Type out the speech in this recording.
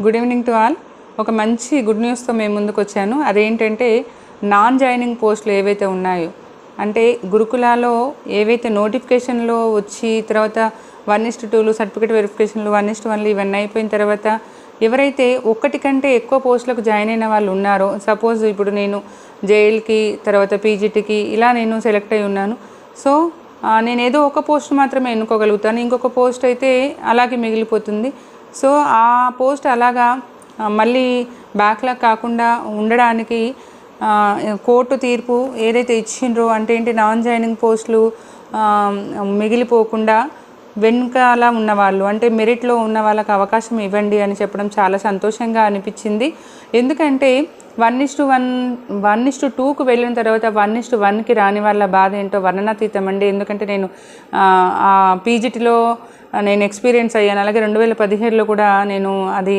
Good evening to all. ఒక మంచి good న్యూస్తో మేము ముందుకు వచ్చాను. అదేంటంటే నాన్ జాయినింగ్ పోస్టులు ఏవైతే ఉన్నాయో, అంటే గురుకులాలో ఏవైతే నోటిఫికేషన్లో వచ్చి తర్వాత 1:2 సర్టిఫికేట్ వెరిఫికేషన్లు 1:1 ఇవన్నీ అయిపోయిన తర్వాత ఎవరైతే ఒకటి కంటే ఎక్కువ పోస్టులకు జాయిన్ అయిన వాళ్ళు ఉన్నారో, సపోజ్ ఇప్పుడు నేను జేఎల్కి తర్వాత పీజీటీకి ఇలా నేను సెలెక్ట్ అయి ఉన్నాను. సో నేను ఏదో ఒక పోస్ట్ మాత్రమే ఎన్నుకోగలుగుతాను, ఇంకొక పోస్ట్ అయితే అలాగే మిగిలిపోతుంది. సో ఆ పోస్ట్ అలాగా మళ్ళీ బ్యాక్లాగ్ కాకుండా ఉండడానికి కోర్టు తీర్పు ఏదైతే ఇచ్చిండ్రో, అంటే ఏంటి, నాన్ జాయినింగ్ పోస్టులు మిగిలిపోకుండా వెనుకాల ఉన్నవాళ్ళు, అంటే మెరిట్లో ఉన్న వాళ్ళకి అవకాశం ఇవ్వండి అని చెప్పడం చాలా సంతోషంగా అనిపించింది. ఎందుకంటే 1:2కు వెళ్ళిన తర్వాత 1:1కి రాని వాళ్ళ బాధ ఏంటో వర్ణనాతీతం అండి. ఎందుకంటే నేను పీజీటీలో నేను ఎక్స్పీరియన్స్ అయ్యాను, అలాగే 2017లో కూడా నేను అది